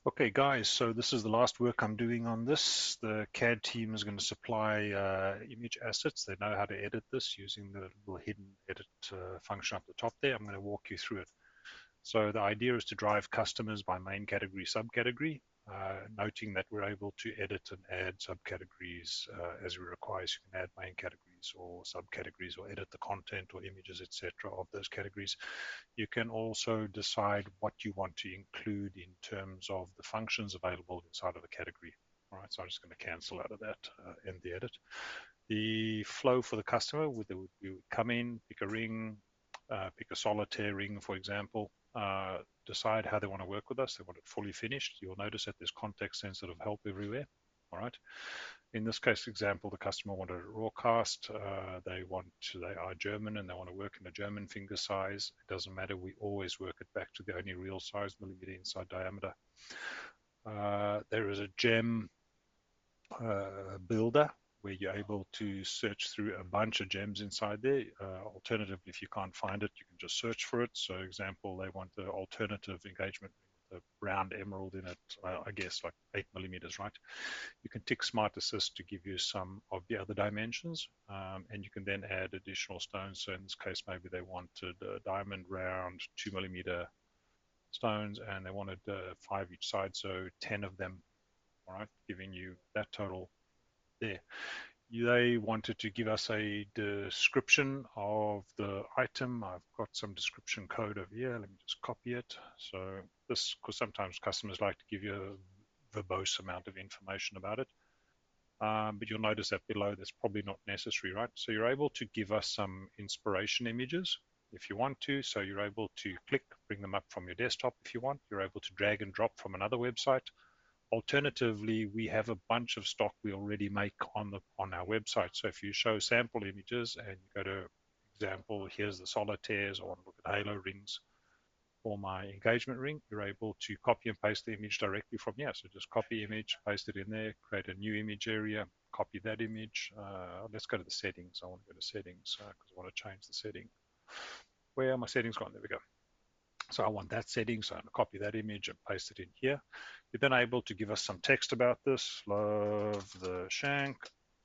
Okay, guys, so this is the last work I'm doing on this. The CAD team is going to supply image assets. They know how to edit this using the little hidden edit function up the top there. I'm going to walk you through it. So the idea is to drive customers by main category, subcategory, noting that we're able to edit and add subcategories as we require. So you can add main categories or subcategories or edit the content or images, etc. of those categories. You can also decide what you want to include in terms of the functions available inside of a category. All right, so I'm just going to cancel out of that in the edit. The flow for the customer would come in, pick a ring, pick a solitaire ring, for example, decide how they want to work with us. They want it fully finished. You'll notice that there's context sensitive help everywhere. All right. In this case example, the customer wanted a raw cast. They are German and they want to work in a German finger size. It doesn't matter. We always work it back to the only real size, millimeter inside diameter. There is a gem builder where you're able to search through a bunch of gems inside there. Alternatively, if you can't find it, you can just search for it. So, example, they want the alternative engagement with a round emerald in it, I guess like 8 millimeters, right? You can tick Smart Assist to give you some of the other dimensions, and you can then add additional stones. So, in this case, maybe they wanted a diamond round 2 millimeter stones and they wanted 5 each side, so 10 of them, all right, giving you that total there. They wanted to give us a description of the item. I've got some description code over here. Let me just copy it. So this, because sometimes customers like to give you a verbose amount of information about it. But you'll notice that below that's probably not necessary, right? So you're able to give us some inspiration images if you want to. So you're able to click, bring them up from your desktop if you want. You're able to drag and drop from another website. Alternatively, we have a bunch of stock we already make on our website. So if you show sample images and you go to example, here's the solitaires, I want to look at halo rings for my engagement ring, you're able to copy and paste the image directly from here. So just copy image, paste it in there, create a new image area, copy that image. Let's go to the settings. I want to go to settings because I want to change the setting. Where are my settings gone? There we go. So I want that setting, so I'm going to copy that image and paste it in here. You're then able to give us some text about this. Love the shank.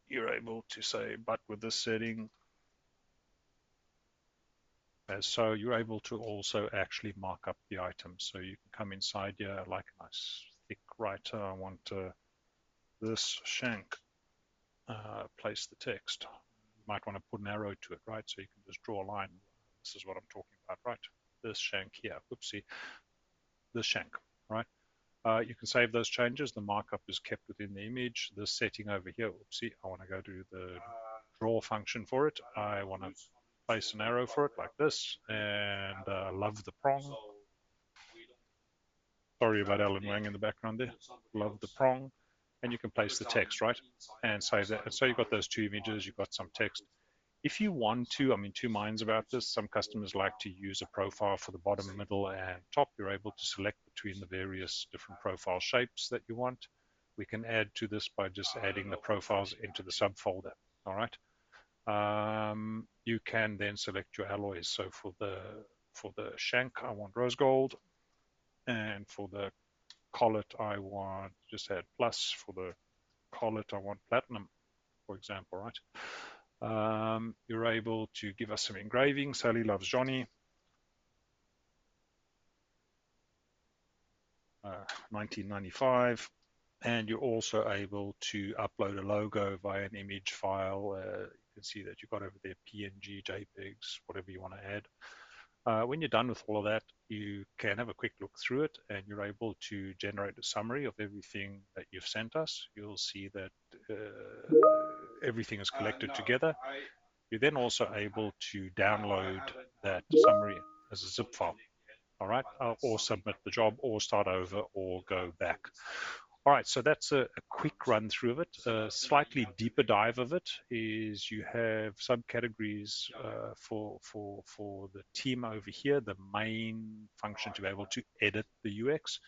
You're able to say, but with this setting. As so you're able to also actually mark up the items. So you can come inside here like a nice thick writer. I want this shank. Place the text. You might want to put an arrow to it, right? So you can just draw a line. This is what I'm talking about, right? This shank here. Whoopsie. This shank, right? You can save those changes. The markup is kept within the image. This setting over here, oopsie, I want to go to the draw function for it. I want to place an arrow for it like this, and love the prong. Sorry about Alan Wang in the background there. Love the prong. And you can place the text, right? And save that. And so you've got those two images, you've got some text. If you want to, I'm in two minds about this. Some customers like to use a profile for the bottom, middle, and top. You're able to select between the various different profile shapes that you want. We can add to this by just adding the profiles into the subfolder. All right. You can then select your alloys. So for the shank, I want rose gold, and for the collet, I want just add plus. For the collet, I want platinum, for example, right? You're able to give us some engraving. Sally loves Johnny. 1995. And you're also able to upload a logo via an image file. You can see that you've got over there PNG, JPEGs, whatever you want to add. When you're done with all of that, you can have a quick look through it and you're able to generate a summary of everything that you've sent us. You'll see that everything is collected together. You're then also able to download that summary as a zip file, all right, or submit the job, or start over, or go back. All right, so that's a quick run through of it. A slightly deeper dive of it is you have subcategories for the team over here, the main function to be able to edit the UX.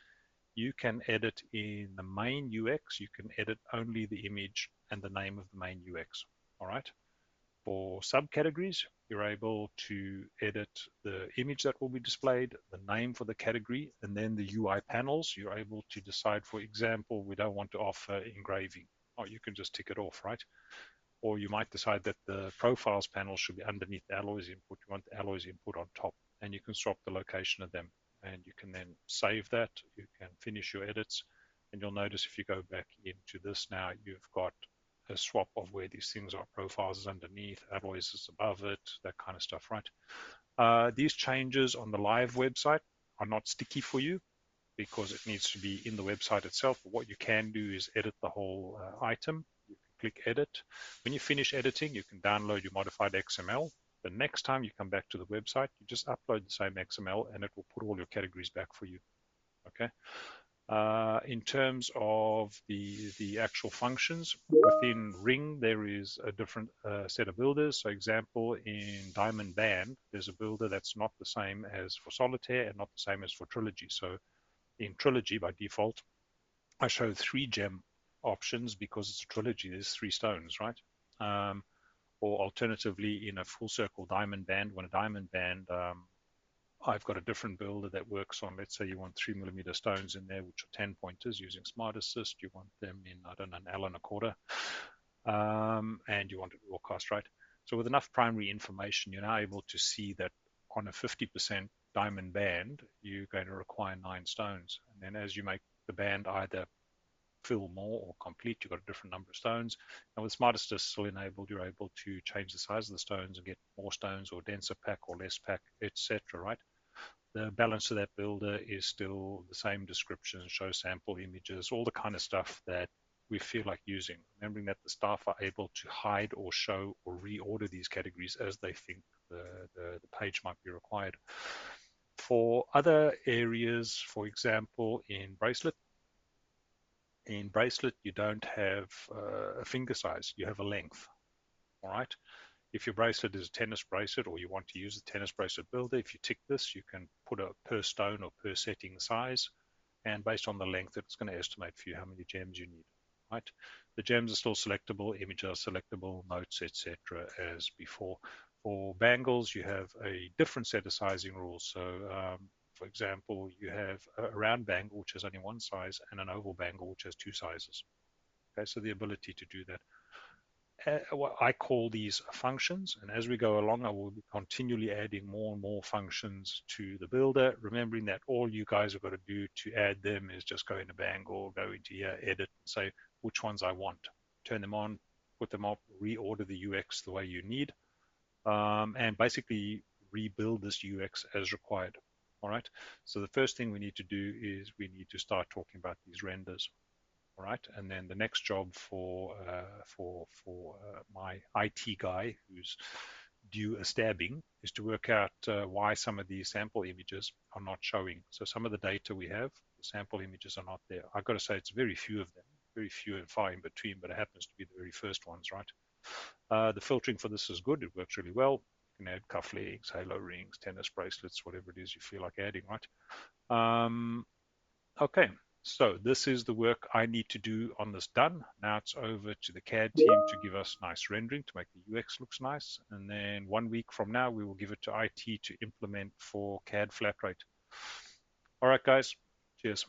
You can edit in the main UX, you can edit only the image and the name of the main UX, all right? For subcategories, You're able to edit the image that will be displayed, the name for the category, and then the UI panels. You're able to decide, for example, we don't want to offer engraving. Or you can just tick it off, right? Or you might decide that the profiles panel should be underneath the alloys input. You want the alloys input on top, and you can swap the location of them. And you can then save that. You can finish your edits, and you'll notice if you go back into this now, you've got a swap of where these things are. Profiles is underneath, alloys is above it, that kind of stuff, right? These changes on the live website are not sticky for you because it needs to be in the website itself. But what you can do is edit the whole item. You can click edit. When you finish editing, you can download your modified XML. The next time you come back to the website, you just upload the same XML and it will put all your categories back for you. Okay. In terms of the actual functions, within Ring, there is a different set of builders. So example, in Diamond Band, there's a builder that's not the same as for Solitaire and not the same as for Trilogy. So in Trilogy, by default, I show 3 gem options because it's a trilogy. There's 3 stones, right? Or alternatively, in a full circle diamond band, when a diamond band, I've got a different builder that works on, let's say you want 3mm stones in there, which are 10 pointers using Smart Assist. You want them in, I don't know, an L and a quarter, and you want it broadcast, right? So with enough primary information, you're now able to see that on a 50% diamond band, you're going to require 9 stones. And then as you make the band either fill more or complete, you've got a different number of stones. And with Smart Assist still enabled, you're able to change the size of the stones and get more stones or denser pack or less pack, etc. Right? The balance of that builder is still the same description, show sample images, all the kind of stuff that we feel like using. Remembering that the staff are able to hide or show or reorder these categories as they think the page might be required. For other areas, for example, in bracelet, you don't have a finger size, you have a length. All right. If your bracelet is a tennis bracelet or you want to use the tennis bracelet builder, if you tick this, you can put a per stone or per setting size. And based on the length, it's going to estimate for you how many gems you need. Right. The gems are still selectable, images are selectable, notes, etc. as before. For bangles, you have a different set of sizing rules. So for example, you have a round bangle, which has only one size, and an oval bangle, which has 2 sizes. Okay, so the ability to do that. What I call these functions, and as we go along, I will be continually adding more and more functions to the builder, remembering that all you guys have got to do to add them is just go into Bangor, go into here, edit, and say which ones I want, turn them on, put them up, reorder the UX the way you need, and basically rebuild this UX as required. All right. So the first thing we need to do is we need to start talking about these renders. All right. And then the next job for my IT guy who's due a stabbing is to work out why some of these sample images are not showing. So some of the data we have, the sample images are not there. I've got to say it's very few of them, very few and far in between, but it happens to be the very first ones, right? The filtering for this is good. It works really well. You can add cufflinks, halo rings, tennis bracelets, whatever it is you feel like adding, right? Okay, so this is the work I need to do on this done. Now it's over to the CAD team to give us nice rendering to make the UX looks nice. And then 1 week from now, we will give it to IT to implement for CAD flat rate. All right, guys. Cheers.